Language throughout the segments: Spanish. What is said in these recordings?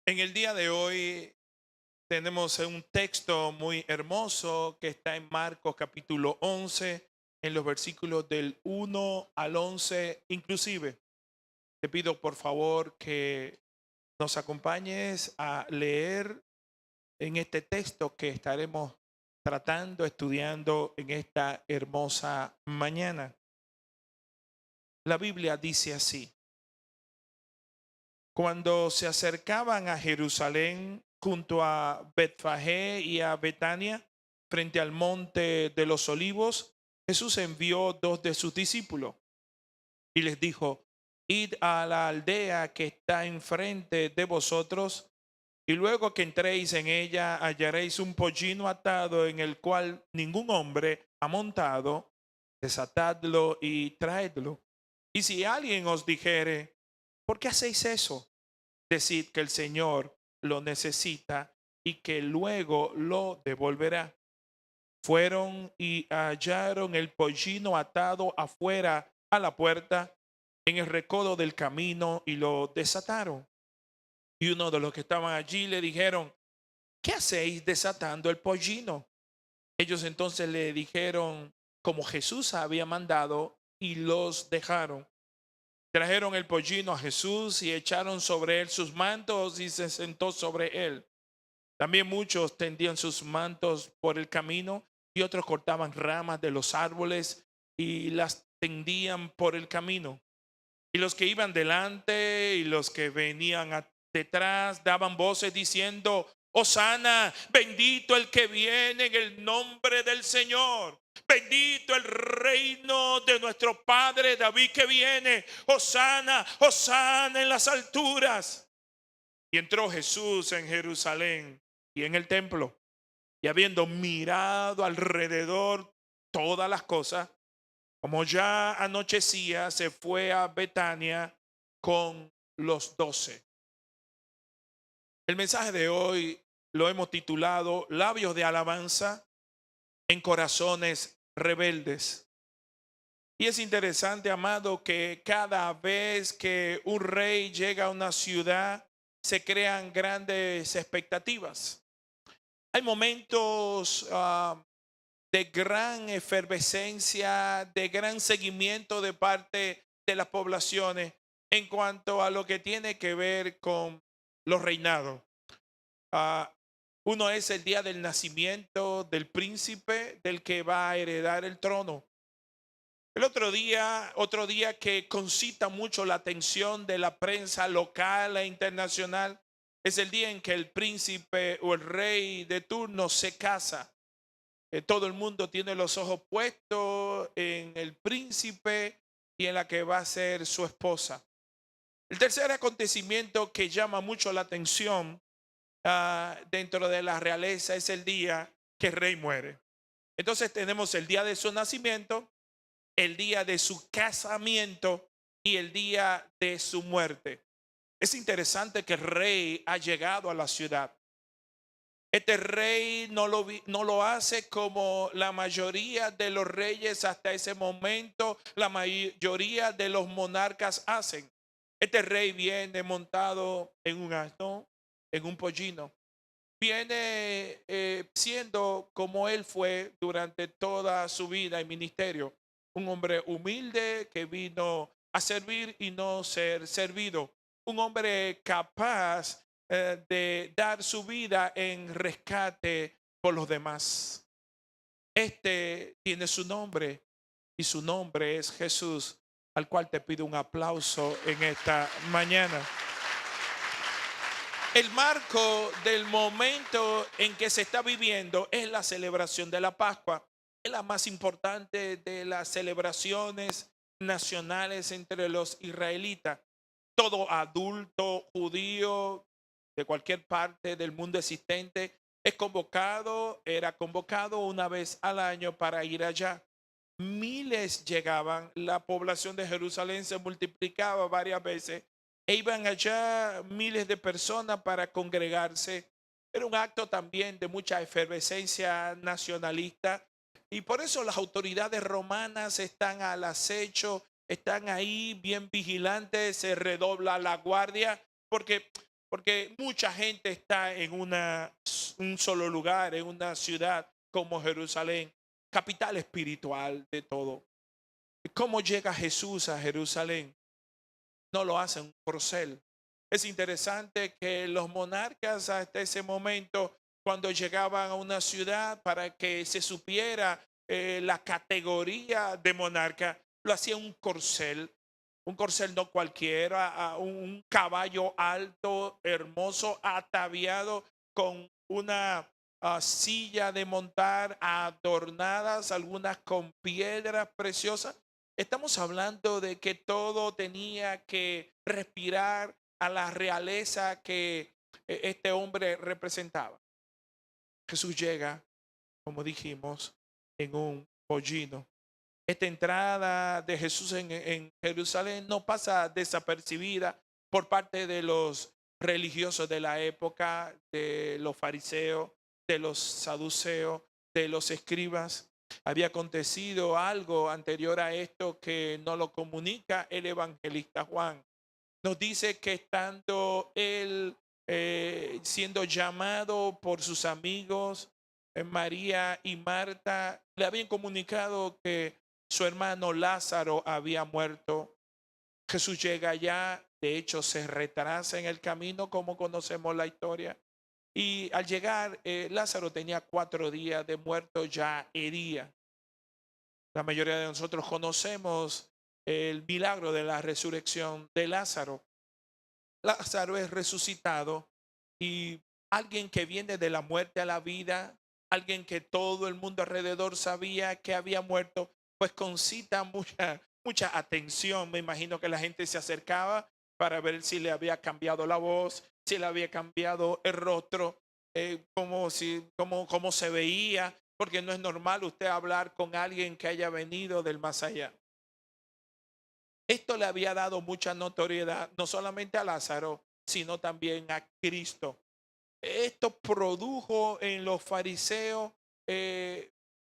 En el día de hoy tenemos un texto muy hermoso que está en Marcos capítulo 11, en los versículos del 1 al 11 inclusive. Te pido por favor que nos acompañes a leer en este texto que estaremos tratando, estudiando en esta hermosa mañana. La Biblia dice así: cuando se acercaban a Jerusalén junto a Betfagé y a Betania, frente al monte de los olivos, Jesús envió dos de sus discípulos y les dijo: id a la aldea que está enfrente de vosotros, y luego que entréis en ella hallaréis un pollino atado en el cual ningún hombre ha montado. Desatadlo y traedlo. Y si alguien os dijere: ¿por qué hacéis eso? Decid que el Señor lo necesita y que luego lo devolverá. Fueron y hallaron el pollino atado afuera a la puerta, en el recodo del camino, y lo desataron. Y uno de los que estaban allí le dijeron: ¿qué hacéis desatando el pollino? Ellos entonces le dijeron como Jesús había mandado, y los dejaron. Trajeron el pollino a Jesús y echaron sobre él sus mantos, y se sentó sobre él. También muchos tendían sus mantos por el camino, y otros cortaban ramas de los árboles y las tendían por el camino. Y los que iban delante y los que venían detrás daban voces diciendo: Hosana, bendito el que viene en el nombre del Señor. Bendito el reino de nuestro padre David que viene. Hosana, Hosana en las alturas. Y entró Jesús en Jerusalén y en el templo, y habiendo mirado alrededor todas las cosas, como ya anochecía, se fue a Betania con los 12. El mensaje de hoy lo hemos titulado Labios de alabanza en corazones rebeldes. Y es interesante, amado, que cada vez que un rey llega a una ciudad, se crean grandes expectativas. Hay momentos de gran efervescencia, de gran seguimiento de parte de las poblaciones en cuanto a lo que tiene que ver con los reinados. Ah, Uno es el día del nacimiento del príncipe del que va a heredar el trono. El otro día que concita mucho la atención de la prensa local e internacional, es el día en que el príncipe o el rey de turno se casa. Todo el mundo tiene los ojos puestos en el príncipe y en la que va a ser su esposa. El tercer acontecimiento que llama mucho la atención dentro de la realeza es el día que el rey muere. Entonces tenemos el día de su nacimiento, el día de su casamiento y el día de su muerte. Es interesante que el rey ha llegado a la ciudad. Este rey no lo hace como la mayoría de los reyes hasta ese momento, la mayoría de los monarcas hacen. Este rey viene montado en un asno, en un pollino. Viene siendo como él fue durante toda su vida y ministerio. Un hombre humilde que vino a servir y no ser servido. Un hombre capaz de dar su vida en rescate por los demás. Este tiene su nombre y su nombre es Jesús, al cual te pido un aplauso en esta mañana. El marco del momento en que se está viviendo es la celebración de la Pascua. Es la más importante de las celebraciones nacionales entre los israelitas. Todo adulto judío de cualquier parte del mundo existente era convocado una vez al año para ir allá. Miles llegaban, la población de Jerusalén se multiplicaba varias veces e iban allá miles de personas para congregarse. Era un acto también de mucha efervescencia nacionalista, y por eso las autoridades romanas están al acecho, están ahí bien vigilantes, se redobla la guardia, porque porque mucha gente está en un solo lugar, en una ciudad como Jerusalén, capital espiritual de todo. ¿Cómo llega Jesús a Jerusalén? No lo hace en un corcel. Es interesante que los monarcas hasta ese momento, cuando llegaban a una ciudad para que se supiera la categoría de monarca, lo hacía un corcel no cualquiera, a un caballo alto, hermoso, ataviado con una silla de montar adornadas, algunas con piedras preciosas. Estamos hablando de que todo tenía que respirar a la realeza que este hombre representaba. Jesús llega, como dijimos, en un pollino. Esta entrada de Jesús en Jerusalén no pasa desapercibida por parte de los religiosos de la época, de los fariseos, de los saduceos, de los escribas. Había acontecido algo anterior a esto que no lo comunica el evangelista Juan. Nos dice que estando él siendo llamado por sus amigos, María y Marta, le habían comunicado que su hermano Lázaro había muerto. Jesús llega allá, de hecho se retrasa en el camino, como conocemos la historia. Y al llegar, Lázaro tenía 4 días de muerto, ya hería. La mayoría de nosotros conocemos el milagro de la resurrección de Lázaro. Lázaro es resucitado y alguien que viene de la muerte a la vida, alguien que todo el mundo alrededor sabía que había muerto, pues concita mucha atención. Me imagino que la gente se acercaba para ver si le había cambiado la voz, si le había cambiado el rostro, cómo se veía, porque no es normal usted hablar con alguien que haya venido del más allá. Esto le había dado mucha notoriedad no solamente a Lázaro, sino también a Cristo. Esto produjo en los fariseos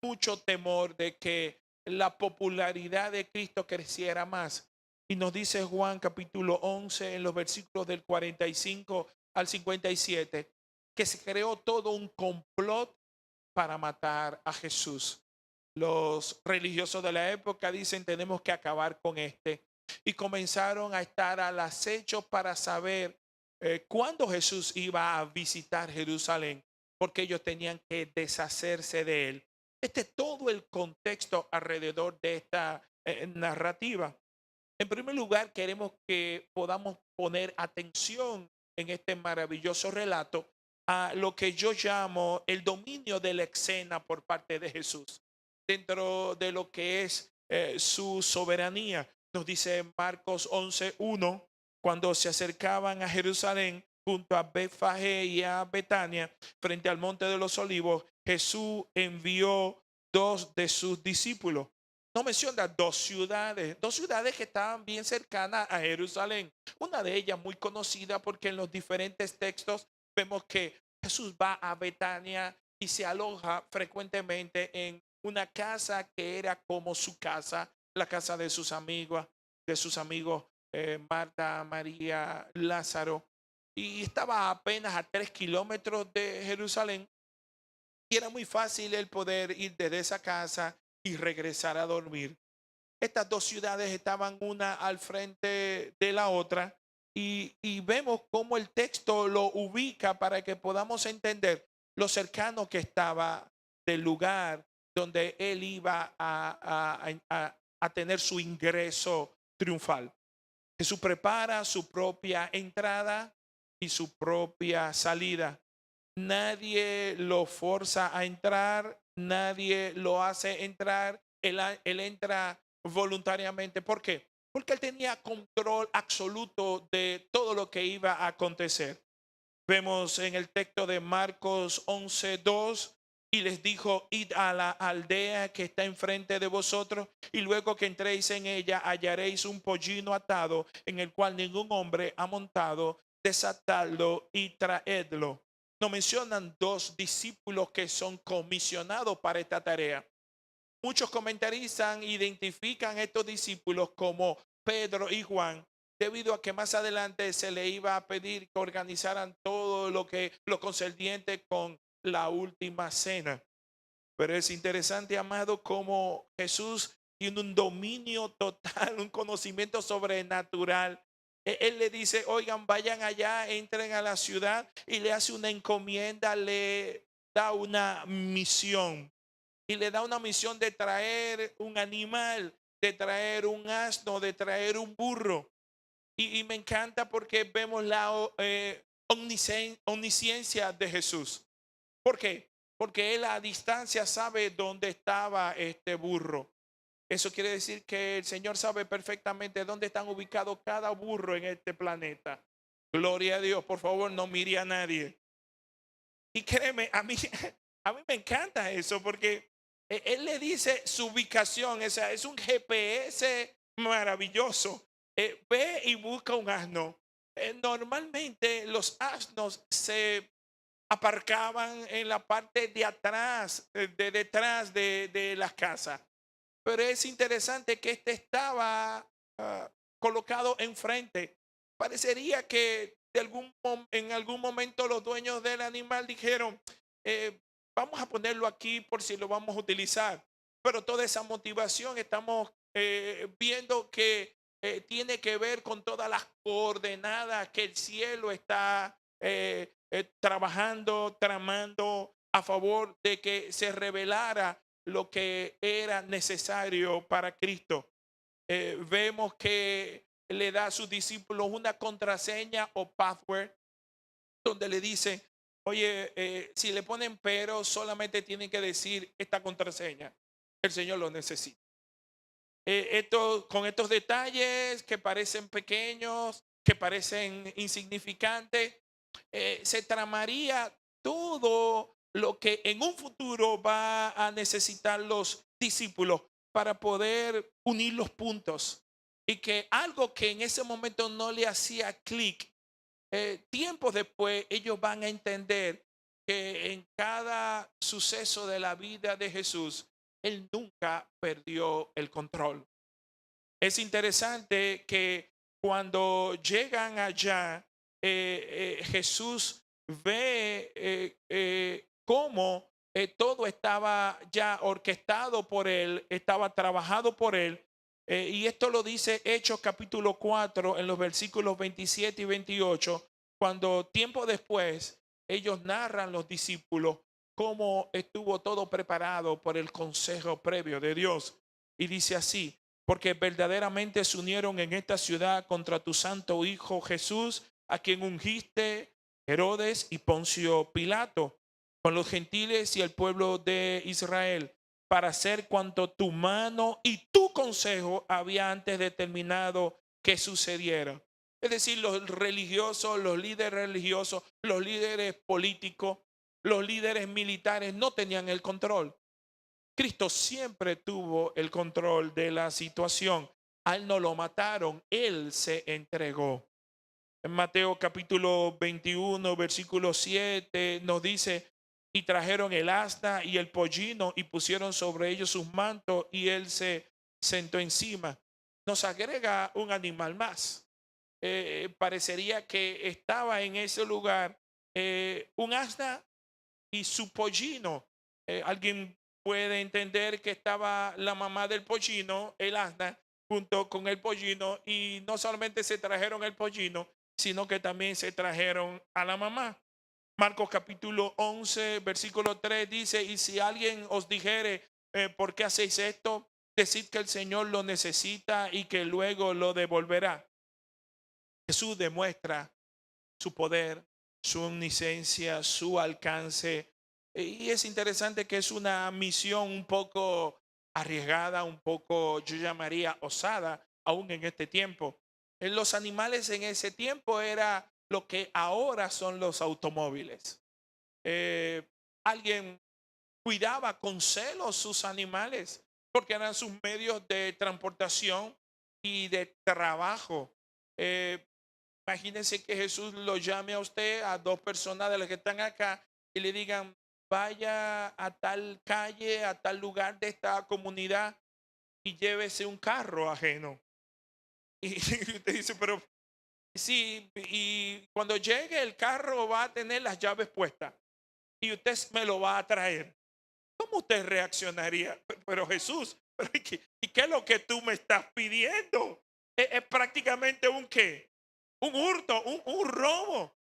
mucho temor de que la popularidad de Cristo creciera más. Y nos dice Juan capítulo 11 en los versículos del 45 al 57 que se creó todo un complot para matar a Jesús. Los religiosos de la época dicen tenemos que acabar con este. Y comenzaron a estar al acecho para saber cuándo Jesús iba a visitar Jerusalén, porque ellos tenían que deshacerse de él. Este es todo el contexto alrededor de esta narrativa. En primer lugar, queremos que podamos poner atención en este maravilloso relato a lo que yo llamo el dominio de la escena por parte de Jesús dentro de lo que es su soberanía. Nos dice Marcos 11:1, cuando se acercaban a Jerusalén junto a Betfagé y a Betania, frente al monte de los olivos, Jesús envió 2 de sus discípulos. No menciona dos ciudades que estaban bien cercanas a Jerusalén. Una de ellas muy conocida porque en los diferentes textos vemos que Jesús va a Betania y se aloja frecuentemente en una casa que era como su casa, la casa de sus amigos Marta, María, Lázaro. Y estaba apenas a 3 kilómetros de Jerusalén y era muy fácil el poder ir desde esa casa y regresar a dormir. Estas 2 ciudades estaban una al frente de la otra y vemos cómo el texto lo ubica para que podamos entender lo cercano que estaba del lugar donde él iba a tener su ingreso triunfal. Jesús prepara su propia entrada y su propia salida. Nadie lo forza a entrar, nadie lo hace entrar. Él entra voluntariamente. ¿Por qué? Porque él tenía control absoluto de todo lo que iba a acontecer. Vemos en el texto de Marcos 11:2 y les dijo, id a la aldea que está enfrente de vosotros y luego que entréis en ella hallaréis un pollino atado en el cual ningún hombre ha montado, desatadlo y traedlo. Nos mencionan 2 discípulos que son comisionados para esta tarea. Muchos comentaristas identifican a estos discípulos como Pedro y Juan, debido a que más adelante se le iba a pedir que organizaran todo lo concerniente con la última cena. Pero es interesante, amado, cómo Jesús tiene un dominio total, un conocimiento sobrenatural. Él le dice, oigan, vayan allá, entren a la ciudad y le hace una encomienda, le da una misión. Y le da una misión de traer un animal, de traer un asno, de traer un burro. Y me encanta porque vemos la omnisciencia de Jesús. ¿Por qué? Porque él a distancia sabe dónde estaba este burro. Eso quiere decir que el Señor sabe perfectamente dónde están ubicados cada burro en este planeta. Gloria a Dios, por favor, no mire a nadie. Y créeme, a mí me encanta eso porque él le dice su ubicación, o sea, es un GPS maravilloso. Ve y busca un asno. Normalmente los asnos se aparcaban en la parte de atrás, de detrás de las casas. Pero es interesante que este estaba colocado enfrente. Parecería que en algún momento los dueños del animal dijeron, vamos a ponerlo aquí por si lo vamos a utilizar. Pero toda esa motivación estamos viendo que tiene que ver con todas las coordenadas que el cielo está trabajando, tramando a favor de que se revelara lo que era necesario para Cristo. Vemos que le da a sus discípulos una contraseña o password donde le dice, oye, si le ponen pero, solamente tienen que decir esta contraseña. El Señor lo necesita. Con estos detalles que parecen pequeños, que parecen insignificantes, se tramaría todo lo que en un futuro va a necesitar los discípulos para poder unir los puntos. Y que algo que en ese momento no le hacía clic, tiempos después ellos van a entender que en cada suceso de la vida de Jesús, Él nunca perdió el control. Es interesante que cuando llegan allá, Jesús ve cómo todo estaba ya orquestado por él, estaba trabajado por él. Y esto lo dice Hechos capítulo 4 en los versículos 27 y 28, cuando tiempo después ellos narran los discípulos cómo estuvo todo preparado por el consejo previo de Dios. Y dice así, porque verdaderamente se unieron en esta ciudad contra tu santo Hijo Jesús, a quien ungiste Herodes y Poncio Pilato, con los gentiles y el pueblo de Israel, para hacer cuanto tu mano y tu consejo había antes determinado que sucediera. Es decir, los religiosos, los líderes religiosos, los líderes políticos, los líderes militares no tenían el control. Cristo siempre tuvo el control de la situación. A él no lo mataron, él se entregó. En Mateo capítulo 21, versículo 7 nos dice, y trajeron el asna y el pollino y pusieron sobre ellos sus mantos y él se sentó encima. Nos agrega un animal más. Parecería que estaba en ese lugar un asna y su pollino. Alguien puede entender que estaba la mamá del pollino, el asna, junto con el pollino, y no solamente se trajeron el pollino, sino que también se trajeron a la mamá. Marcos capítulo 11, versículo 3 dice, y si alguien os dijere, ¿por qué hacéis esto? Decid que el Señor lo necesita y que luego lo devolverá. Jesús demuestra su poder, su omnisciencia, su alcance. Y es interesante que es una misión un poco arriesgada, un poco, yo llamaría osada, aún en este tiempo. En los animales en ese tiempo era lo que ahora son los automóviles. Alguien cuidaba con celo sus animales porque eran sus medios de transportación y de trabajo. Eh, Imagínense que Jesús lo llame a usted, a dos personas de las que están acá, y le digan, vaya a tal calle, a tal lugar de esta comunidad y llévese un carro ajeno. Y usted dice, pero sí, y cuando llegue el carro va a tener las llaves puestas y usted me lo va a traer. ¿Cómo usted reaccionaría? Pero Jesús, ¿pero y qué es lo que tú me estás pidiendo? Es prácticamente un qué, un hurto, un robo.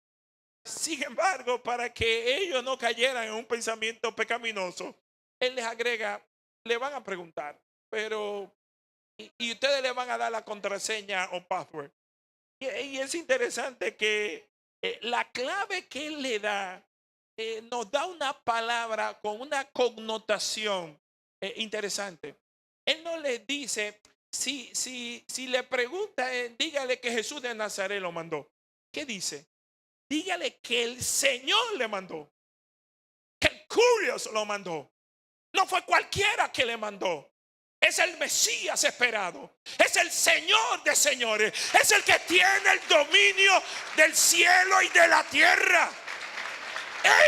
Sin embargo, para que ellos no cayeran en un pensamiento pecaminoso, Él les agrega, le van a preguntar, pero, y ustedes le van a dar la contraseña o password. Y es interesante que la clave que Él le da nos da una palabra con una connotación interesante. Él no les dice, si le pregunta, dígale que Jesús de Nazaret lo mandó. ¿Qué dice? Dígale que el Señor le mandó, que el Curios lo mandó. No fue cualquiera que le mandó. Es el Mesías esperado. Es el Señor de señores. Es el que tiene el dominio del cielo y de la tierra.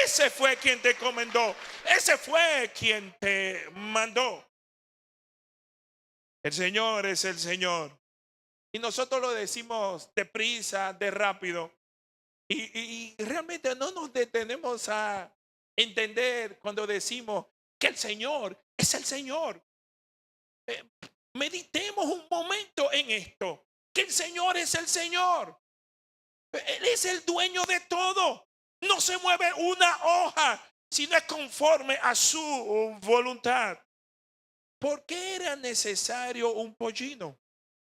Ese fue quien te encomendó. Ese fue quien te mandó. El Señor es el Señor. Y nosotros lo decimos deprisa, de rápido. Y realmente no nos detenemos a entender cuando decimos que el Señor es el Señor. Eh, Meditemos un momento en esto. Que el Señor es el Señor. Él es el dueño de todo. No se mueve una hoja si no es conforme a su voluntad. ¿Por qué era necesario un pollino?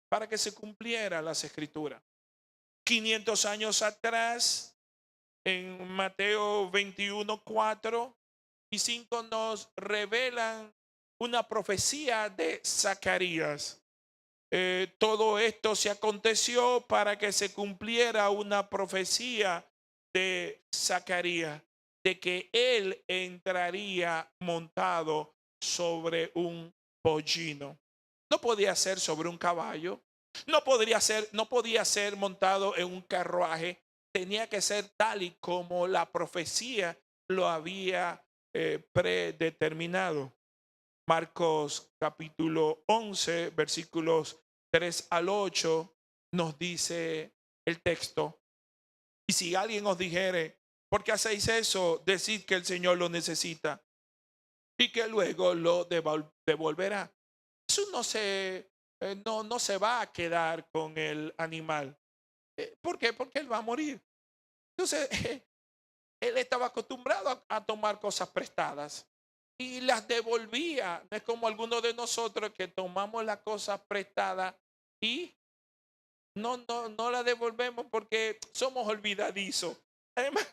Para que se cumpliera las escrituras. 500 años atrás, en Mateo 21, 4 y 5 nos revelan una profecía de Zacarías. Todo esto se aconteció para que se cumpliera una profecía de Zacarías, de que él entraría montado sobre un pollino. No podía ser sobre un caballo, no podía ser montado en un carruaje, tenía que ser tal y como la profecía lo había predeterminado. Marcos capítulo 11, versículos 3 al 8, nos dice el texto. Y si alguien os dijere, ¿por qué hacéis eso? Decid que el Señor lo necesita y que luego lo devolverá. Eso no se va a quedar con el animal. ¿Por qué? Porque él va a morir. Entonces, él estaba acostumbrado a tomar cosas prestadas y las devolvía. No es como algunos de nosotros que tomamos las cosas prestadas y no las devolvemos porque somos olvidadizos. Además,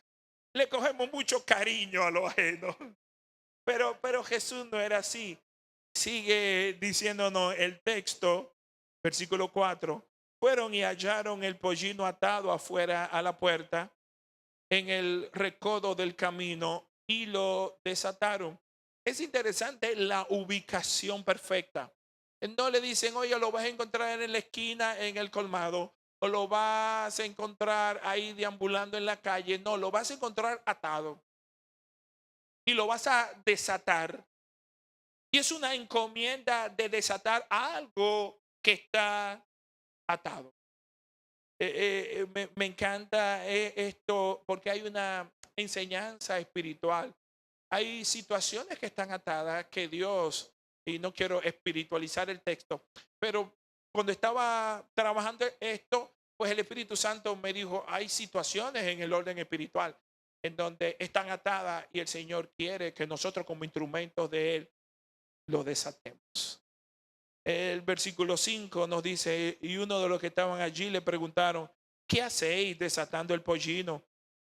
le cogemos mucho cariño a lo ajeno. Pero Jesús no era así. Sigue diciéndonos el texto, versículo 4. Fueron y hallaron el pollino atado afuera a la puerta en el recodo del camino y lo desataron. Es interesante la ubicación perfecta. No le dicen, oye, lo vas a encontrar en la esquina, en el colmado, o lo vas a encontrar ahí deambulando en la calle. No, lo vas a encontrar atado y lo vas a desatar. Y es una encomienda de desatar algo que está atado. Me encanta esto porque hay una enseñanza espiritual. Hay situaciones que están atadas que Dios, y no quiero espiritualizar el texto, pero cuando estaba trabajando esto, pues el Espíritu Santo me dijo, hay situaciones en el orden espiritual en donde están atadas y el Señor quiere que nosotros como instrumentos de Él lo desatemos. El versículo 5 nos dice, y uno de los que estaban allí le preguntaron, ¿qué hacéis desatando el pollino?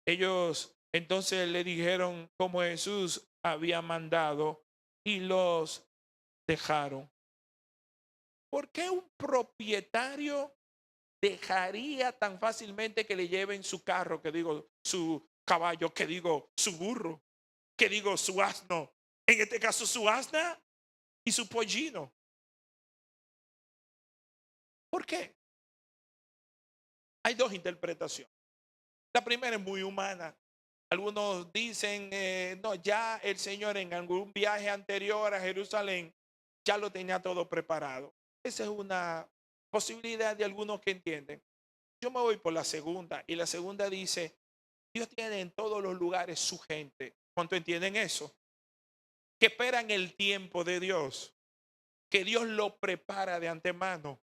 Ellos entonces le dijeron como Jesús había mandado y los dejaron. ¿Por qué un propietario dejaría tan fácilmente que le lleven su carro, que digo su caballo, que digo su burro, que digo su asno? En este caso su asna y su pollino. ¿Por qué? Hay dos interpretaciones. La primera es muy humana. Algunos dicen, no, ya el Señor en algún viaje anterior a Jerusalén ya lo tenía todo preparado. Esa es una posibilidad de algunos que entienden. Yo me voy por la segunda, y la segunda dice, Dios tiene en todos los lugares su gente. ¿Cuánto entienden eso? Que esperan el tiempo de Dios, que Dios lo prepara de antemano,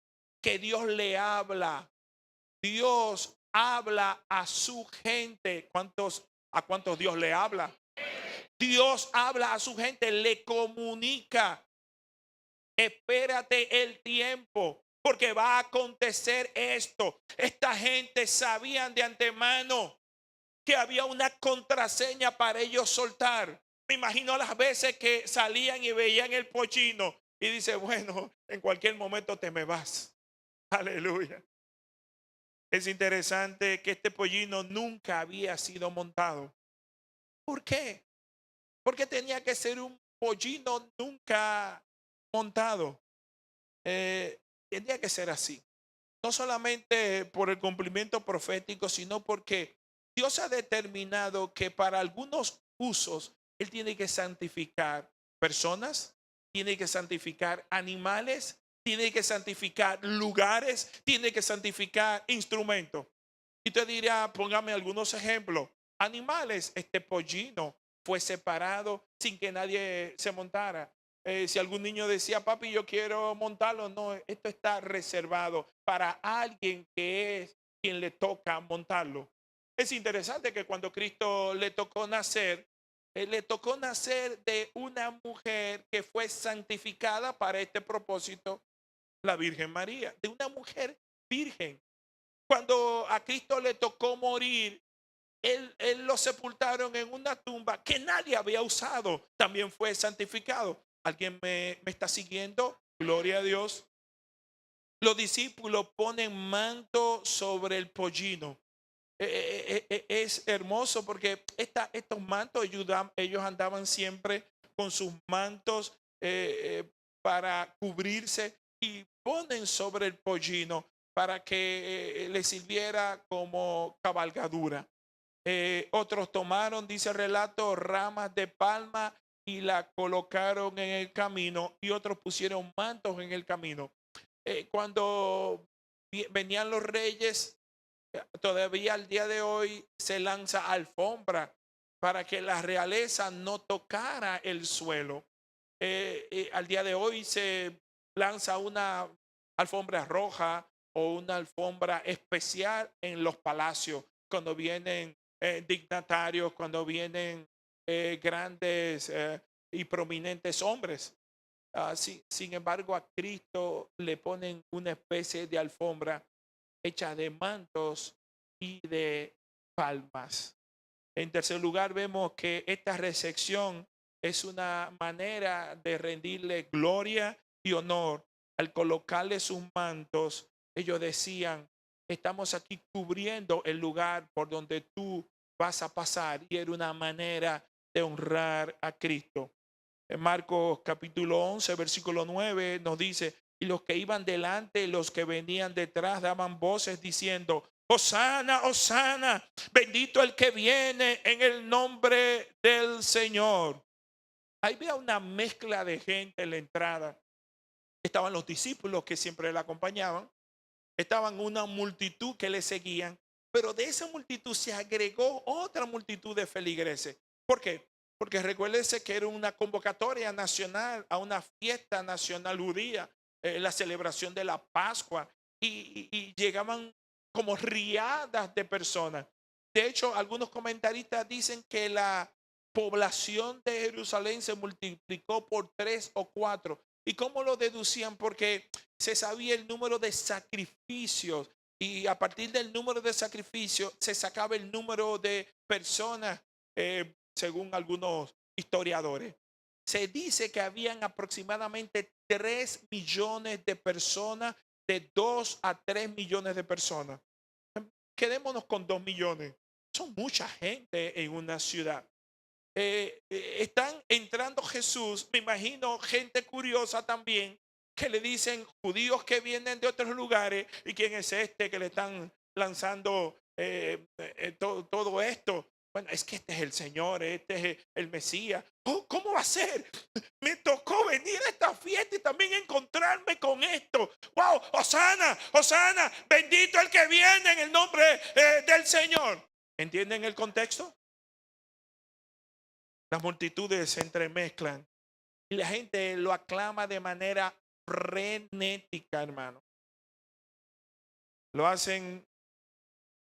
que Dios le habla. Dios habla a su gente. ¿A cuántos Dios le habla? Dios habla a su gente, le comunica. Espérate el tiempo, porque va a acontecer esto. Esta gente sabían de antemano que había una contraseña para ellos soltar. Me imagino las veces que salían y veían el pollino y dice, bueno, en cualquier momento te me vas. Aleluya. Es interesante que este pollino nunca había sido montado. ¿Por qué? Porque tenía que ser un pollino nunca montado. Tenía que ser así. No solamente por el cumplimiento profético, sino porque Dios ha determinado que para algunos usos Él tiene que santificar personas, tiene que santificar animales, tiene que santificar lugares, tiene que santificar instrumentos. Y te dirá, póngame algunos ejemplos. Animales, este pollino fue separado sin que nadie se montara. Si algún niño decía, papi, yo quiero montarlo, no, esto está reservado para alguien que es quien le toca montarlo. Es interesante que cuando Cristo le tocó nacer de una mujer que fue santificada para este propósito, la Virgen María, de una mujer virgen. Cuando a Cristo le tocó morir, él lo sepultaron en una tumba que nadie había usado. También fue santificado. ¿Alguien me está siguiendo? Gloria a Dios. Los discípulos ponen manto sobre el pollino. Es hermoso porque estos mantos ellos andaban siempre con sus mantos para cubrirse y ponen sobre el pollino para que le sirviera como cabalgadura. Otros tomaron, dice el relato, ramas de palma y la colocaron en el camino, y otros pusieron mantos en el camino. Cuando venían los reyes, todavía al día de hoy se lanza alfombra para que la realeza no tocara el suelo. Al día de hoy se lanza una alfombra roja o una alfombra especial en los palacios cuando vienen dignatarios, cuando vienen grandes y prominentes hombres. Sin embargo, a Cristo le ponen una especie de alfombra hecha de mantos y de palmas. En tercer lugar, vemos que esta recepción es una manera de rendirle gloria y honor. Al colocarle sus mantos, ellos decían, estamos aquí cubriendo el lugar por donde tú vas a pasar. Y era una manera de honrar a Cristo. En Marcos capítulo 11, versículo 9 nos dice, y los que iban delante, los que venían detrás, daban voces diciendo, Hosana, Hosana, bendito el que viene en el nombre del Señor. Ahí había una mezcla de gente en la entrada. Estaban los discípulos que siempre le acompañaban, estaban una multitud que le seguían, pero de esa multitud se agregó otra multitud de feligreses. ¿Por qué? Porque recuérdese que era una convocatoria nacional a una fiesta nacional judía, la celebración de la Pascua, y llegaban como riadas de personas. De hecho, algunos comentaristas dicen que la población de Jerusalén se multiplicó por 3 o 4. ¿Y cómo lo deducían? Porque se sabía el número de sacrificios, y a partir del número de sacrificios se sacaba el número de personas, según algunos historiadores. Se dice que habían aproximadamente 3 millones de personas, de 2 a 3 millones de personas. Quedémonos con 2 millones. Son mucha gente en una ciudad. Están entrando Jesús, me imagino gente curiosa también, que le dicen judíos que vienen de otros lugares, y quién es este que le están lanzando todo esto. Bueno, es que este es el Señor, este es el Mesías. Oh, ¿cómo va a ser? Me tocó venir a esta fiesta y también encontrarme con esto. Wow, Hosana, Hosana, bendito el que viene en el nombre del Señor. ¿Entienden el contexto? Las multitudes se entremezclan y la gente lo aclama de manera frenética, hermano. Lo hacen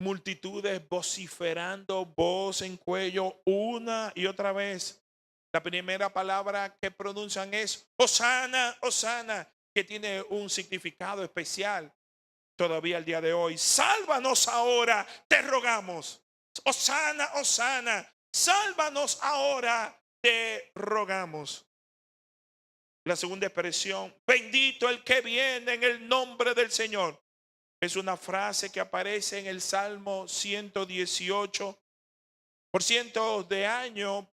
multitudes vociferando, voz en cuello, una y otra vez. La primera palabra que pronuncian es Hosana, Hosana, que tiene un significado especial todavía el día de hoy. Sálvanos ahora, te rogamos. Hosana, Hosana, sálvanos ahora, te rogamos. La segunda expresión, bendito el que viene en el nombre del Señor. Es una frase que aparece en el Salmo 118. Por cientos de años,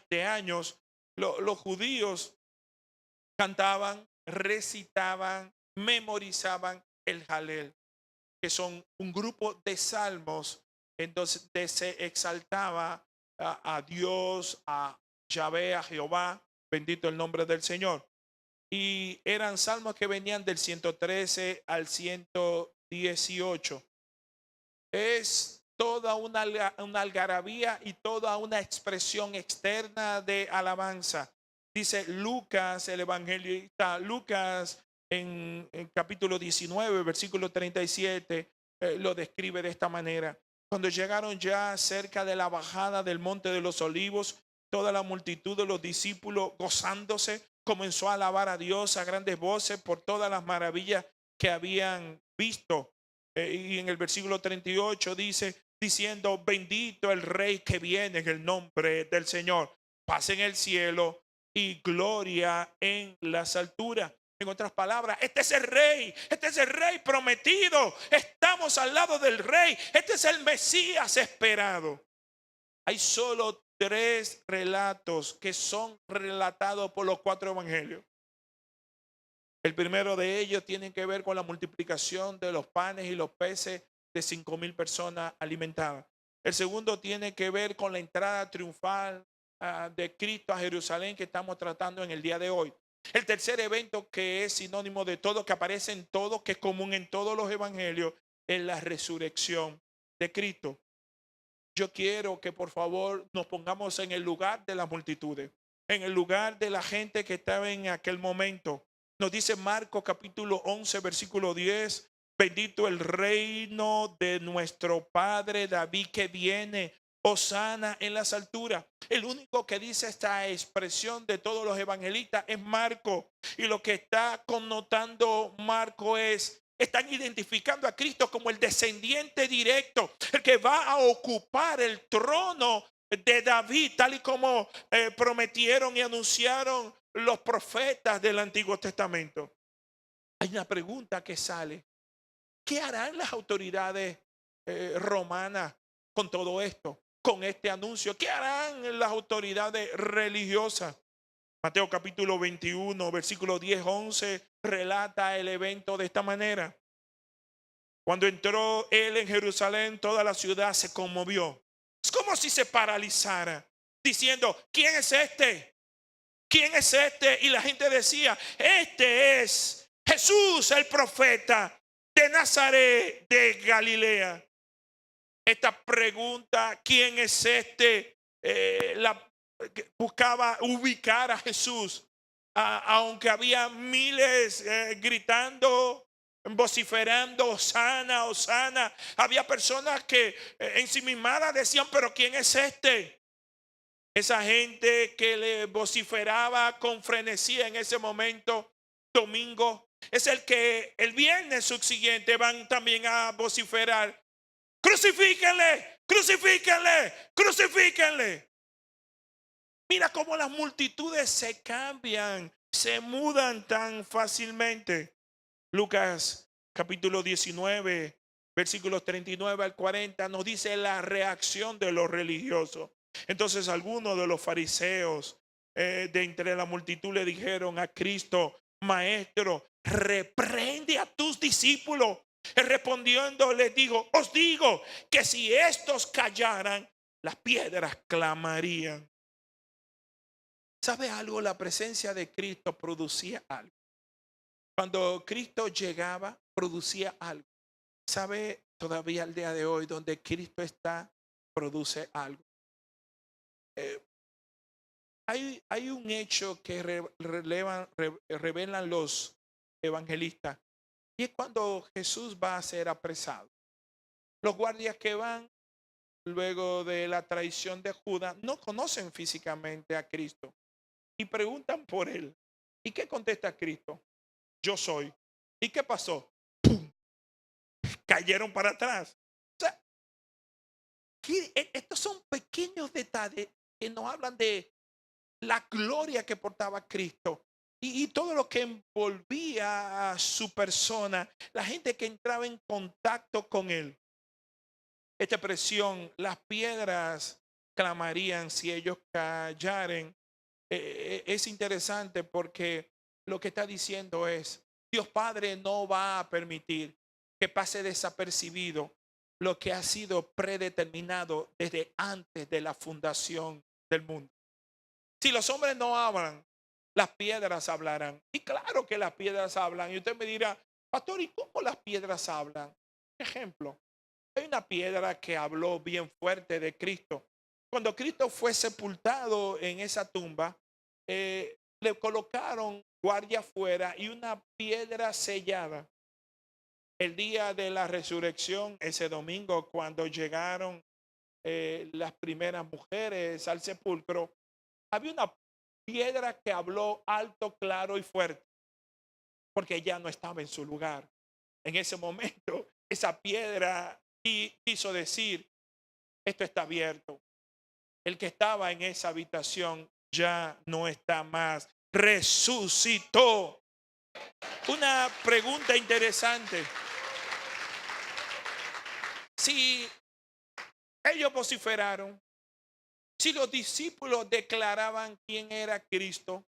de años, los judíos cantaban, recitaban, memorizaban el Jalel, que son un grupo de salmos en donde se exaltaba a Dios, a Yahvé, a Jehová, bendito el nombre del Señor. Y eran salmos que venían del 113 al 118. Es toda una algarabía y toda una expresión externa de alabanza. Dice Lucas, el evangelista Lucas, en capítulo 19, versículo 37, lo describe de esta manera. Cuando llegaron ya cerca de la bajada del monte de los olivos, toda la multitud de los discípulos, gozándose, comenzó a alabar a Dios a grandes voces por todas las maravillas que habían visto. Y en el versículo 38 dice, diciendo, bendito el Rey que viene en el nombre del Señor, paz en el cielo y gloria en las alturas. En otras palabras, este es el Rey prometido. Estamos al lado del Rey. Este es el Mesías esperado. Hay solo 3 relatos que son relatados por los 4 evangelios. El primero de ellos tiene que ver con la multiplicación de los panes y los peces de 5,000 personas alimentadas. El segundo tiene que ver con la entrada triunfal de Cristo a Jerusalén que estamos tratando en el día de hoy. El tercer evento, que es sinónimo de todo, que aparece en todo, que es común en todos los evangelios, es la resurrección de Cristo. Yo quiero que por favor nos pongamos en el lugar de las multitudes, en el lugar de la gente que estaba en aquel momento. Nos dice Marcos capítulo 11, versículo 10, bendito el reino de nuestro Padre David que viene, hosana en las alturas. El único que dice esta expresión de todos los evangelistas es Marcos. Y lo que está connotando Marcos es, están identificando a Cristo como el descendiente directo, el que va a ocupar el trono de David, tal y como prometieron y anunciaron los profetas del Antiguo Testamento. Hay una pregunta que sale: ¿qué harán las autoridades romanas con todo esto, con este anuncio? ¿Qué harán las autoridades religiosas? Mateo capítulo 21, versículo 10-11 relata el evento de esta manera. Cuando entró él en Jerusalén, toda la ciudad se conmovió. Es como si se paralizara, diciendo, ¿quién es este? ¿Quién es este? Y la gente decía, este es Jesús, el profeta de Nazaret de Galilea. Esta pregunta, ¿quién es este? Buscaba ubicar a Jesús, aunque había miles gritando, vociferando, Hosana, Hosana. Había personas que ensimismadas decían, pero ¿quién es este? Esa gente que le vociferaba con frenesí en ese momento, domingo, es el que el viernes subsiguiente van también a vociferar, crucifíquenle, crucifíquenle, crucifíquenle. Mira cómo las multitudes se cambian, se mudan tan fácilmente. Lucas capítulo 19, versículos 39 al 40 nos dice la reacción de los religiosos. Entonces algunos de los fariseos de entre la multitud le dijeron a Cristo, maestro, reprende a tus discípulos. Él respondiendo les dijo, os digo que si estos callaran, las piedras clamarían. ¿Sabe algo? La presencia de Cristo producía algo. Cuando Cristo llegaba, producía algo. ¿Sabe? Todavía al día de hoy, donde Cristo está, produce algo. Eh, hay un hecho que revelan los evangelistas, y es cuando Jesús va a ser apresado. Los guardias que van luego de la traición de Judas no conocen físicamente a Cristo y preguntan por él. ¿Y qué contesta Cristo? Yo soy. ¿Y qué pasó? ¡Pum! Cayeron para atrás. O sea, estos son pequeños detalles que nos hablan de la gloria que portaba Cristo y todo lo que envolvía a su persona, la gente que entraba en contacto con él. Esta expresión, las piedras clamarían si ellos callaren, es interesante porque lo que está diciendo es, Dios Padre no va a permitir que pase desapercibido lo que ha sido predeterminado desde antes de la fundación del mundo. Si los hombres no hablan, las piedras hablarán. Y claro que las piedras hablan. Y usted me dirá, pastor, ¿y cómo las piedras hablan? Ejemplo, hay una piedra que habló bien fuerte de Cristo. Cuando Cristo fue sepultado en esa tumba, le colocaron guardia afuera y una piedra sellada. El día de la resurrección, ese domingo, cuando llegaron las primeras mujeres al sepulcro, había una piedra que habló alto, claro y fuerte, porque ya no estaba en su lugar. En ese momento, esa piedra quiso decir, esto está abierto. El que estaba en esa habitación ya no está más. Resucitó. Una pregunta interesante. Si ellos vociferaron, si los discípulos declaraban quién era Cristo,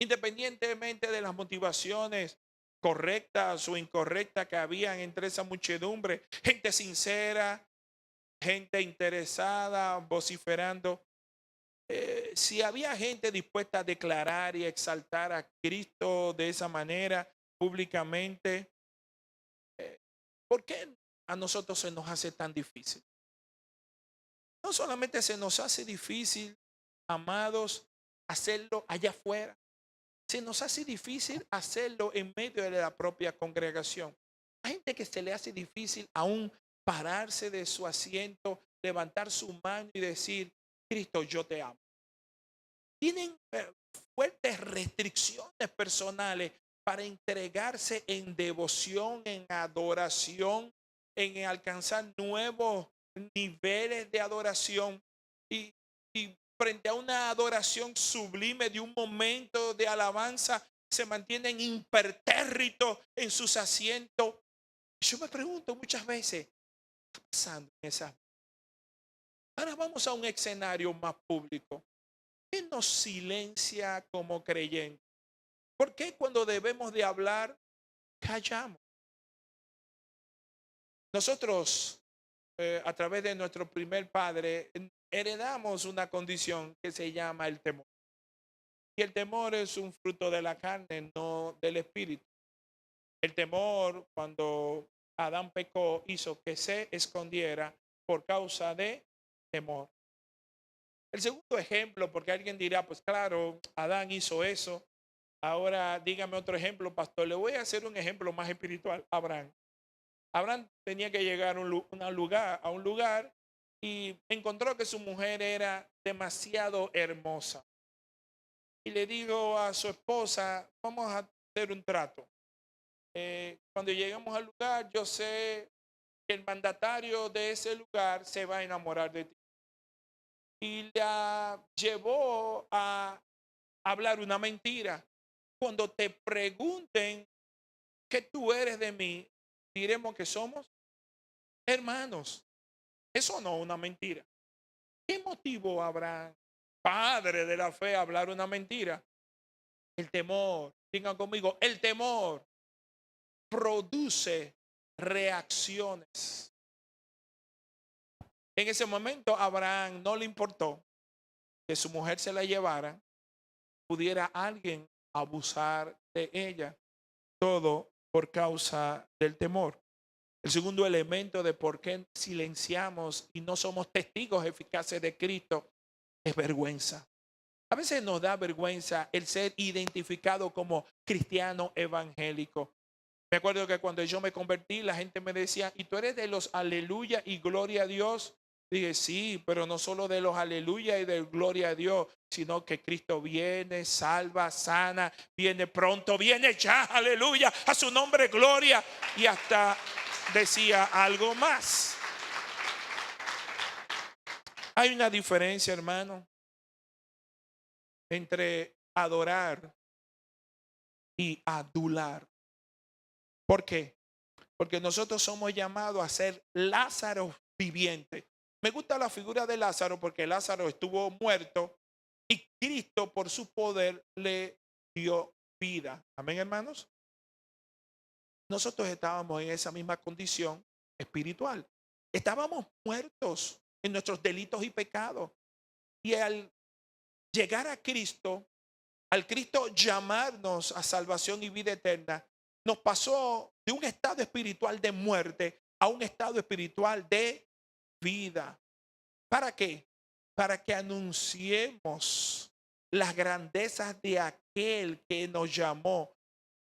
independientemente de las motivaciones correctas o incorrectas que habían entre esa muchedumbre, gente sincera, gente interesada, vociferando, si había gente dispuesta a declarar y exaltar a Cristo de esa manera públicamente, ¿por qué a nosotros se nos hace tan difícil? No solamente se nos hace difícil, amados, hacerlo allá afuera, se nos hace difícil hacerlo en medio de la propia congregación. Hay gente que se le hace difícil aún pararse de su asiento, levantar su mano y decir, Cristo, yo te amo. Tienen fuertes restricciones personales para entregarse en devoción, en adoración, en alcanzar nuevos niveles de adoración y frente a una adoración sublime de un momento de alabanza, se mantienen impertérritos en sus asientos. Yo me pregunto muchas veces, ¿qué está pasando en esa? Ahora vamos a un escenario más público. ¿Qué nos silencia como creyentes? ¿Por qué cuando debemos de hablar, callamos? Nosotros, a través de nuestro primer padre, heredamos una condición que se llama el temor. Y el temor es un fruto de la carne, no del espíritu. El temor, cuando Adán pecó, hizo que se escondiera por causa de temor. El segundo ejemplo, porque alguien dirá, pues claro, Adán hizo eso. Ahora dígame otro ejemplo, pastor. Le voy a hacer un ejemplo más espiritual. Abraham. Abraham tenía que llegar a un lugar y encontró que su mujer era demasiado hermosa. Y le digo a su esposa, vamos a hacer un trato. Cuando lleguemos al lugar, yo sé que el mandatario de ese lugar se va a enamorar de ti. Y la llevó a hablar una mentira. Cuando te pregunten qué tú eres de mí, diremos que somos hermanos. Eso no es una mentira. ¿Qué motivo habrá, padre de la fe, a hablar una mentira? El temor. Digan conmigo, el temor produce reacciones. En ese momento, a Abraham no le importó que su mujer se la llevara pudiera alguien abusar de ella. Todo por causa del temor. El segundo elemento de por qué silenciamos y no somos testigos eficaces de Cristo es vergüenza. A veces nos da vergüenza el ser identificado como cristiano evangélico. Me acuerdo que cuando yo me convertí, la gente me decía, ¿y tú eres de los aleluya y gloria a Dios? Dije, sí, pero no solo de los aleluya y de gloria a Dios, sino que Cristo viene, salva, sana, viene pronto, viene ya, aleluya, a su nombre gloria. Y hasta decía algo más. Hay una diferencia, hermano, entre adorar y adular. ¿Por qué? Porque nosotros somos llamados a ser Lázaro viviente. Me gusta la figura de Lázaro porque Lázaro estuvo muerto y Cristo por su poder le dio vida. Amén, hermanos. Nosotros estábamos en esa misma condición espiritual. Estábamos muertos en nuestros delitos y pecados. Y al llegar a Cristo, al Cristo llamarnos a salvación y vida eterna, nos pasó de un estado espiritual de muerte a un estado espiritual de vida. ¿Para qué? Para que anunciemos las grandezas de aquel que nos llamó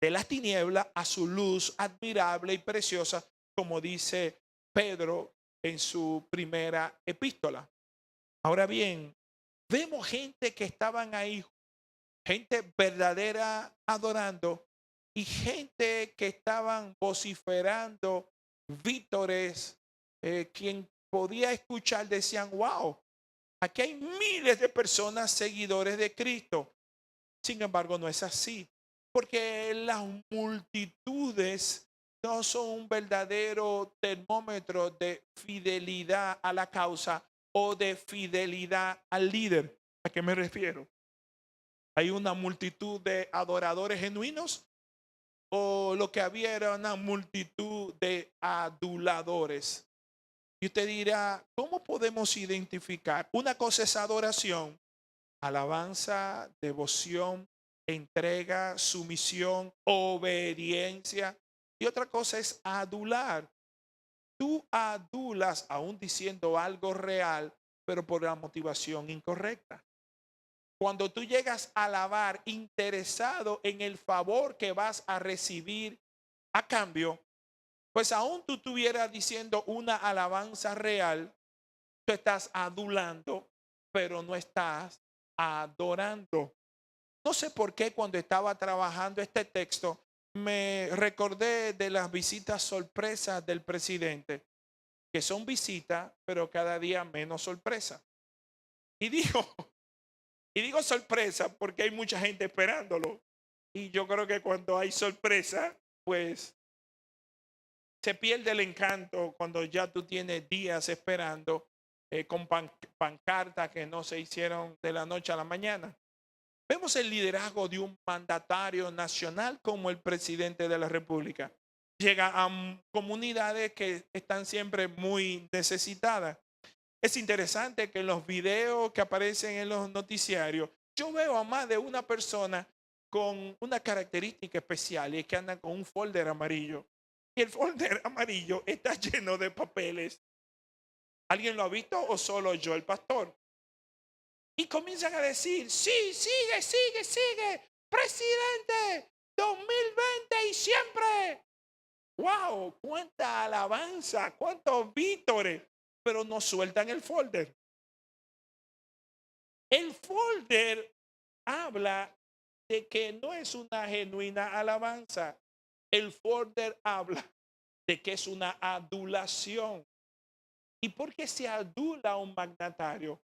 de las tinieblas a su luz admirable y preciosa, como dice Pedro en su primera epístola. Ahora bien, vemos gente que estaban ahí, gente verdadera adorando y gente que estaban vociferando vítores, quien podía escuchar decían, wow, aquí hay miles de personas seguidores de Cristo. Sin embargo, no es así, porque las multitudes no son un verdadero termómetro de fidelidad a la causa o de fidelidad al líder. ¿A qué me refiero? Hay una multitud de adoradores genuinos o lo que había era una multitud de aduladores. Y usted dirá, ¿cómo podemos identificar? Una cosa es adoración, alabanza, devoción, entrega, sumisión, obediencia. Y otra cosa es adular. Tú adulas aún diciendo algo real, pero por la motivación incorrecta. Cuando tú llegas a alabar interesado en el favor que vas a recibir a cambio, pues aún tú estuvieras diciendo una alabanza real, tú estás adulando, pero no estás adorando. No sé por qué cuando estaba trabajando este texto me recordé de las visitas sorpresas del presidente, que son visitas, pero cada día menos sorpresa. Y digo sorpresa porque hay mucha gente esperándolo. Y yo creo que cuando hay sorpresa, pues se pierde el encanto cuando ya tú tienes días esperando con pancartas que no se hicieron de la noche a la mañana. Vemos el liderazgo de un mandatario nacional como el presidente de la República. Llega a comunidades que están siempre muy necesitadas. Es interesante que en los videos que aparecen en los noticiarios, yo veo a más de una persona con una característica especial y es que andan con un folder amarillo. Y el folder amarillo está lleno de papeles. ¿Alguien lo ha visto o solo yo, el pastor? Y comienzan a decir, sí, sigue, presidente, 2020 y siempre. Wow, cuánta alabanza, cuántos vítores, pero no sueltan el folder. El folder habla de que no es una genuina alabanza. El folder habla de que es una adulación. ¿Y por qué se adula a un mandatario?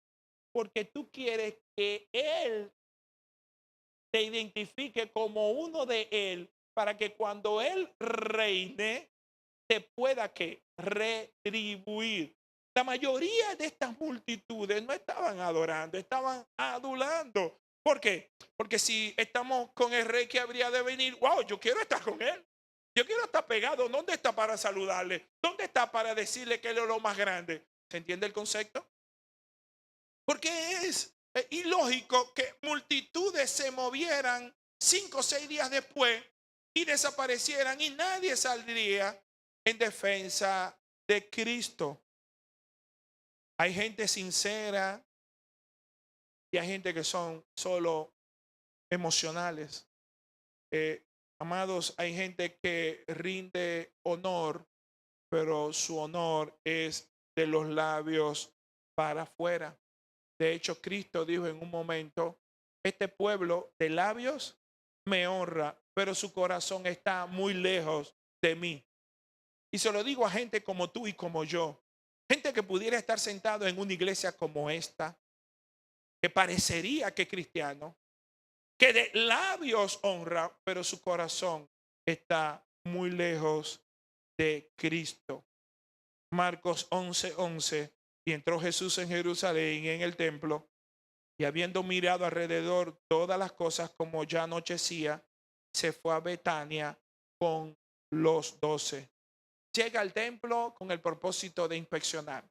Porque tú quieres que él te identifique como uno de él para que cuando él reine te pueda que retribuir. La mayoría de estas multitudes no estaban adorando, estaban adulando. ¿Por qué? Porque si estamos con el rey que habría de venir, wow, yo quiero estar con él. Yo quiero estar pegado. ¿Dónde está para saludarle? ¿Dónde está para decirle que él es lo más grande? ¿Se entiende el concepto? Porque es ilógico que multitudes se movieran 5 o 6 días después y desaparecieran y nadie saldría en defensa de Cristo. Hay gente sincera y hay gente que son solo emocionales. Amados, hay gente que rinde honor, pero su honor es de los labios para afuera. De hecho, Cristo dijo en un momento, este pueblo de labios me honra, pero su corazón está muy lejos de mí. Y se lo digo a gente como tú y como yo. Gente que pudiera estar sentado en una iglesia como esta, que parecería que es cristiano, que de labios honra, pero su corazón está muy lejos de Cristo. Marcos 11:11. Y entró Jesús en Jerusalén, en el templo, y habiendo mirado alrededor todas las cosas como ya anochecía, se fue a Betania con los 12. Llega al templo con el propósito de inspeccionar.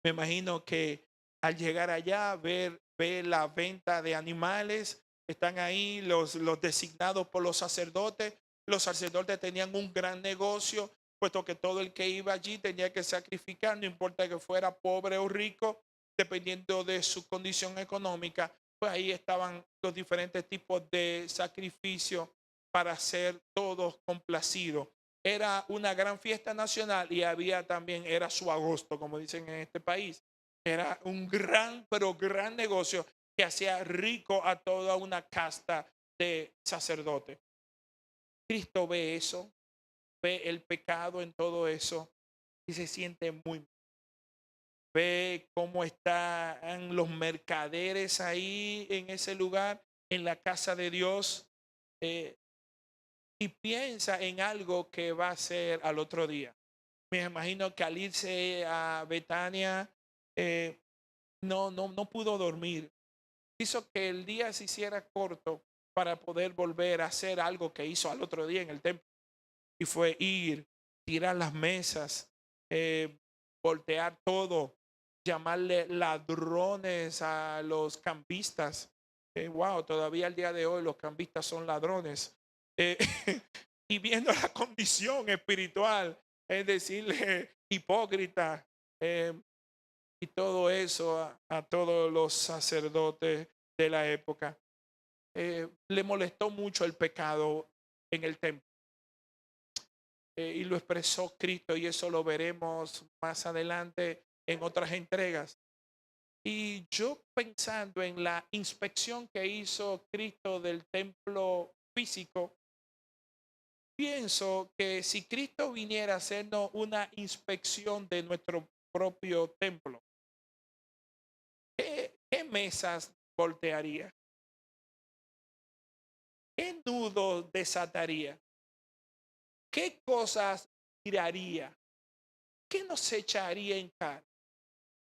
Me imagino que al llegar allá, ver la venta de animales, están ahí los designados por los sacerdotes. Los sacerdotes tenían un gran negocio, puesto que todo el que iba allí tenía que sacrificar, no importa que fuera pobre o rico, dependiendo de su condición económica. Pues ahí estaban los diferentes tipos de sacrificio para ser todos complacidos. Era una gran fiesta nacional y había también, era su agosto, como dicen en este país. Era un gran, pero gran negocio que hacía rico a toda una casta de sacerdotes. Cristo ve eso, ve el pecado en todo eso y se siente muy mal. Ve cómo están los mercaderes ahí en ese lugar, en la casa de Dios, y piensa en algo que va a hacer al otro día. Me imagino que al irse a Betania, no pudo dormir. Hizo que el día se hiciera corto para poder volver a hacer algo que hizo al otro día en el templo. Y fue ir, tirar las mesas, voltear todo, llamarle ladrones a los campistas. Wow, todavía al día de hoy los campistas son ladrones. Eh, y viendo la condición espiritual, es decirle hipócrita, y todo eso a todos los sacerdotes de la época. Le molestó mucho el pecado en el templo, y lo expresó Cristo, y eso lo veremos más adelante en otras entregas. Y yo pensando en la inspección que hizo Cristo del templo físico, pienso que si Cristo viniera a hacernos una inspección de nuestro propio templo, ¿qué mesas voltearía? ¿Qué nudos desataría? ¿Qué cosas tiraría? ¿Qué nos echaría en cara?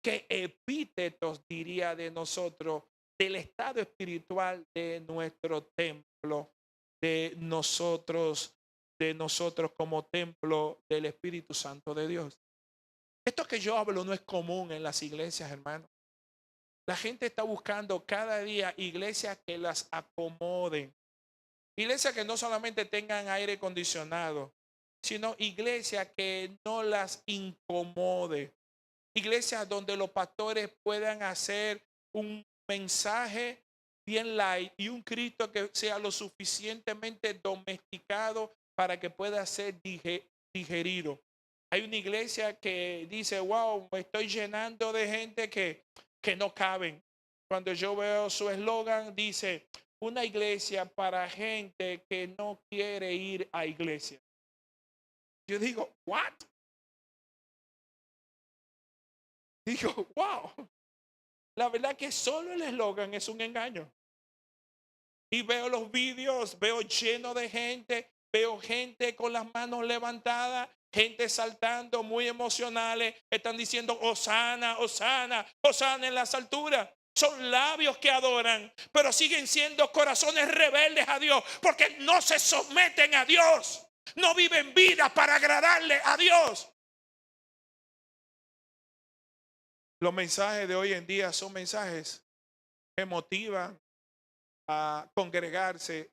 ¿Qué epítetos diría de nosotros, del estado espiritual de nuestro templo, de nosotros como templo del Espíritu Santo de Dios? Esto que yo hablo no es común en las iglesias, hermano. La gente está buscando cada día iglesias que las acomoden. Iglesias que no solamente tengan aire acondicionado, sino iglesias que no las incomode. Iglesias donde los pastores puedan hacer un mensaje bien light y un Cristo que sea lo suficientemente domesticado para que pueda ser digerido. Hay una iglesia que dice, wow, me estoy llenando de gente que no caben. Cuando yo veo su eslogan, dice, una iglesia para gente que no quiere ir a iglesia. Yo digo, what? Digo, wow. La verdad que solo el eslogan es un engaño. Y veo los vídeos, veo lleno de gente, veo gente con las manos levantadas, gente saltando, muy emocionales, están diciendo Hosana, Hosana, Hosana en las alturas. Son labios que adoran, pero siguen siendo corazones rebeldes a Dios, porque no se someten a Dios, no viven vida para agradarle a Dios. Los mensajes de hoy en día son mensajes que motivan a congregarse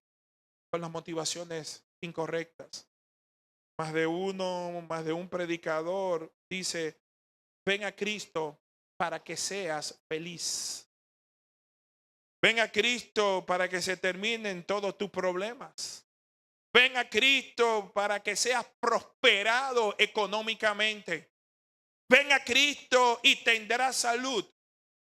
con las motivaciones incorrectas. Más de uno, más de un predicador dice: ven a Cristo para que seas feliz. Ven a Cristo para que se terminen todos tus problemas. Ven a Cristo para que seas prosperado económicamente. Ven a Cristo y tendrás salud.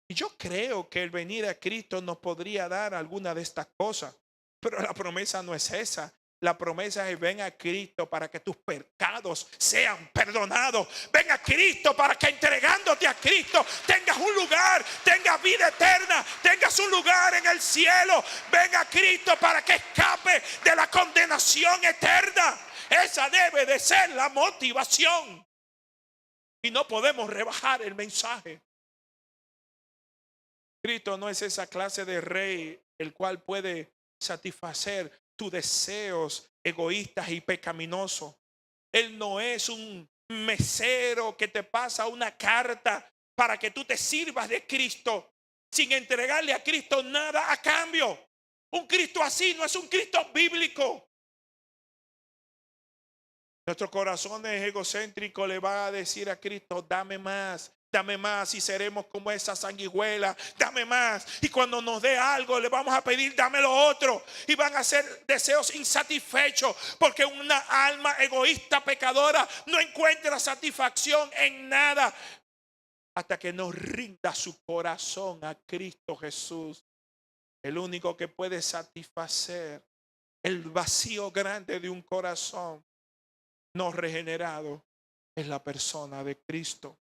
Y yo creo que el venir a Cristo nos podría dar alguna de estas cosas, pero la promesa no es esa. La promesa es: ven a Cristo para que tus pecados sean perdonados. Ven a Cristo para que entregándote a Cristo tengas un lugar, tengas vida eterna, tengas un lugar en el cielo. Ven a Cristo para que escape de la condenación eterna. Esa debe de ser la motivación. Y no podemos rebajar el mensaje. Cristo no es esa clase de rey el cual puede satisfacer tus deseos egoístas y pecaminosos. Él no es un mesero que te pasa una carta para que tú te sirvas de Cristo sin entregarle a Cristo nada a cambio. Un Cristo así no es un Cristo bíblico. Nuestro corazón es egocéntrico, le va a decir a Cristo: dame más y seremos como esa sanguijuela. Dame más. Y cuando nos dé algo, le vamos a pedir: dame lo otro. Y van a ser deseos insatisfechos, porque una alma egoísta, pecadora, no encuentra satisfacción en nada hasta que nos rinda su corazón a Cristo Jesús, el único que puede satisfacer el vacío grande de un corazón no regenerado. Es la persona de Cristo.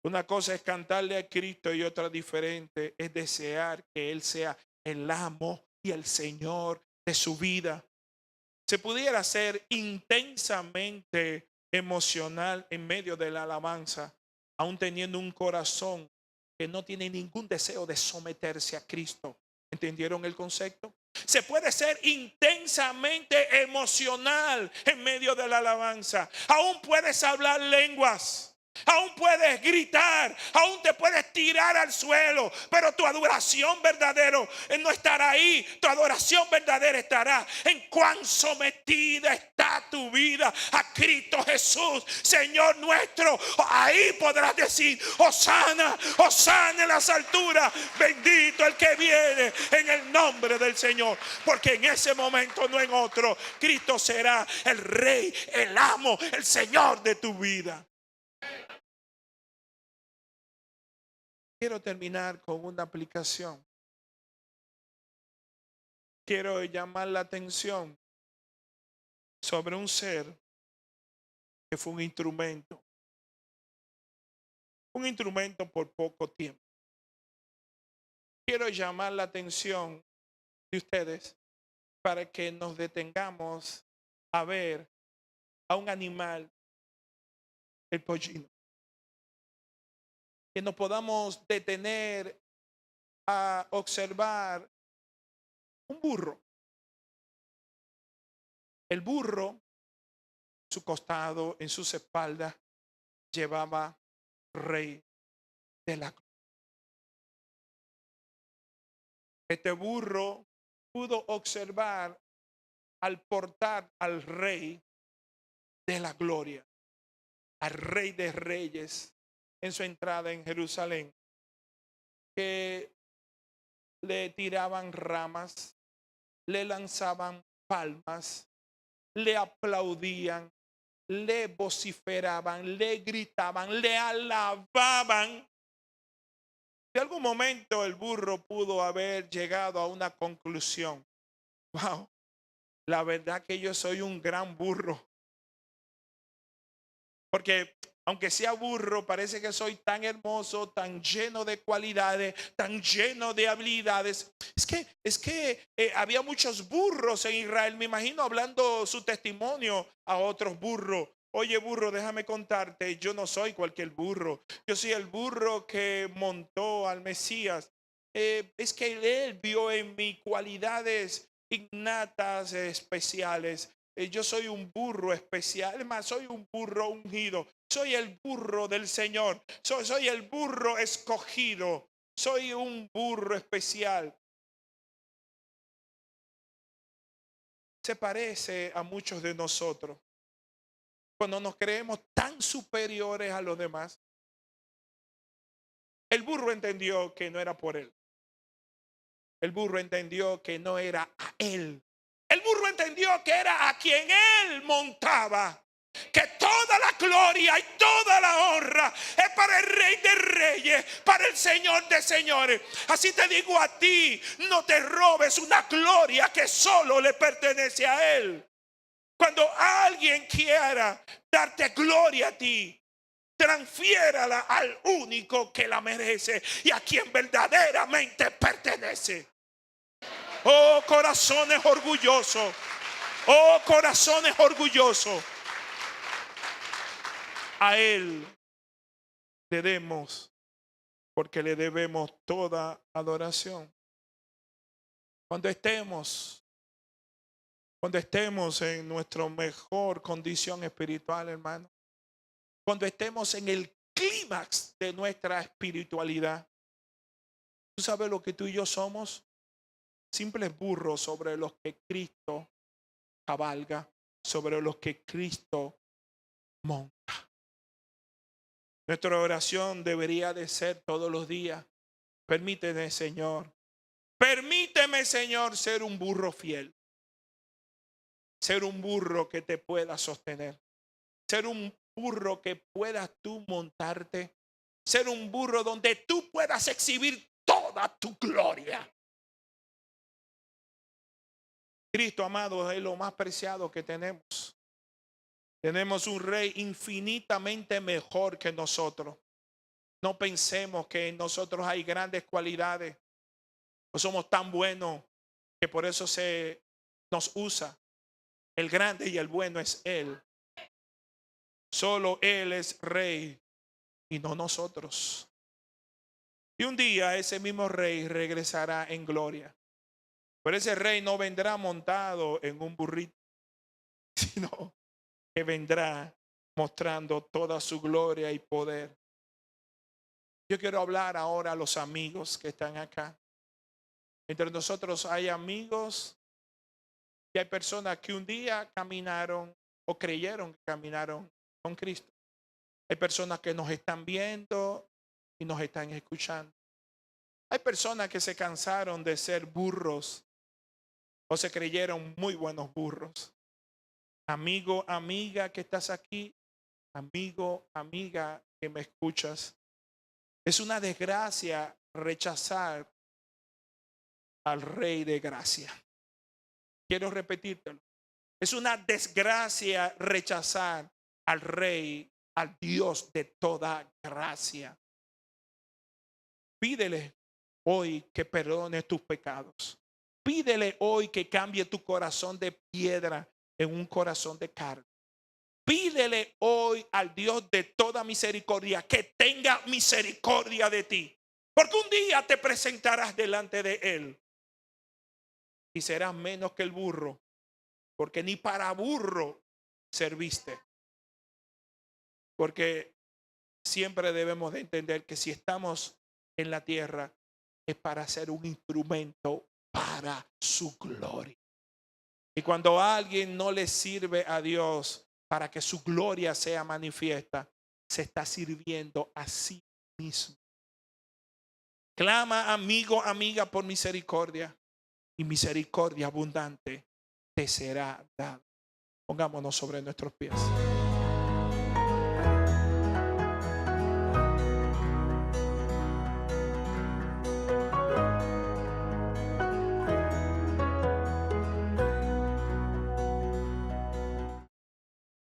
Una cosa es cantarle a Cristo y otra diferente es desear que Él sea el amo y el Señor de su vida. Se pudiera ser intensamente emocional en medio de la alabanza, aún teniendo un corazón que no tiene ningún deseo de someterse a Cristo. ¿Entendieron el concepto? Se puede ser intensamente emocional en medio de la alabanza. Aún puedes hablar lenguas. Aún puedes gritar, aún te puedes tirar al suelo, pero tu adoración verdadera no estará ahí. Tu adoración verdadera estará en cuán sometida está tu vida a Cristo Jesús, Señor nuestro. Ahí podrás decir: Hosana, Hosana en las alturas, bendito el que viene en el nombre del Señor. Porque en ese momento, no en otro, Cristo será el Rey, el amo, el Señor de tu vida. Quiero terminar con una aplicación. Quiero llamar la atención sobre un ser que fue un instrumento por poco tiempo. Quiero llamar la atención de ustedes para que nos detengamos a ver a un animal, el pollino. Que nos podamos detener a observar un burro. El burro, su costado, en sus espaldas, llevaba rey de la gloria. Este burro pudo observar al portar al rey de la gloria, al rey de reyes, en su entrada en Jerusalén, que le tiraban ramas, le lanzaban palmas, le aplaudían, le vociferaban, le gritaban, le alababan. De algún momento el burro pudo haber llegado a una conclusión: wow, la verdad que yo soy un gran burro. Porque aunque sea burro, parece que soy tan hermoso, tan lleno de cualidades, tan lleno de habilidades. Es que había muchos burros en Israel. Me imagino hablando su testimonio a otros burros. Oye, burro, déjame contarte, yo no soy cualquier burro. Yo soy el burro que montó al Mesías. Es que él vio en mí cualidades innatas, especiales. Yo soy un burro especial, además soy un burro ungido, soy el burro del Señor, soy el burro escogido. soy un burro especial. Se parece a muchos de nosotros cuando nos creemos tan superiores a los demás. El burro entendió que no era por él. El burro entendió que no era a él. El burro entendió que era a quien él montaba. Que toda la gloria y toda la honra es para el Rey de Reyes, para el Señor de Señores. Así te digo a ti, no te robes una gloria que solo le pertenece a Él. Cuando alguien quiera darte gloria a ti, transfiérala al único que la merece y a quien verdaderamente pertenece. Oh, corazones orgullosos. Oh, corazones orgullosos. A Él le demos, porque le debemos toda adoración. Cuando estemos en nuestra mejor condición espiritual, hermano, cuando estemos en el clímax de nuestra espiritualidad, ¿tú sabes lo que tú y yo somos? Simples burros sobre los que Cristo cabalga, sobre los que Cristo monta. Nuestra oración debería de ser todos los días: permíteme, Señor, ser un burro fiel, ser un burro que te pueda sostener, ser un burro que puedas tú montarte, ser un burro donde tú puedas exhibir toda tu gloria. Cristo, amado, es lo más preciado que tenemos. Tenemos un Rey infinitamente mejor que nosotros. No pensemos que en nosotros hay grandes cualidades. No somos tan buenos que por eso se nos usa. El grande y el bueno es Él. Solo Él es Rey y no nosotros. Y un día ese mismo Rey regresará en gloria. Pero ese Rey no vendrá montado en un burrito, sino que vendrá mostrando toda su gloria y poder. Yo quiero hablar ahora a los amigos que están acá. Entre nosotros hay amigos y hay personas que un día caminaron o creyeron que caminaron con Cristo. Hay personas que nos están viendo y nos están escuchando. Hay personas que se cansaron de ser burros o se creyeron muy buenos burros. Amigo, amiga que estás aquí, amigo, amiga que me escuchas, es una desgracia rechazar al Rey de gracia. Quiero repetírtelo. Es una desgracia rechazar al Rey, al Dios de toda gracia. Pídele hoy que perdone tus pecados. Pídele hoy que cambie tu corazón de piedra en un corazón de carne. Pídele hoy al Dios de toda misericordia que tenga misericordia de ti. Porque un día te presentarás delante de Él y serás menos que el burro, porque ni para burro serviste. Porque siempre debemos de entender que si estamos en la tierra es para ser un instrumento para su gloria. Y cuando alguien no le sirve a Dios para que su gloria sea manifiesta, se está sirviendo a sí mismo. Clama, amigo, amiga, por misericordia, y misericordia abundante te será dada. Pongámonos sobre nuestros pies.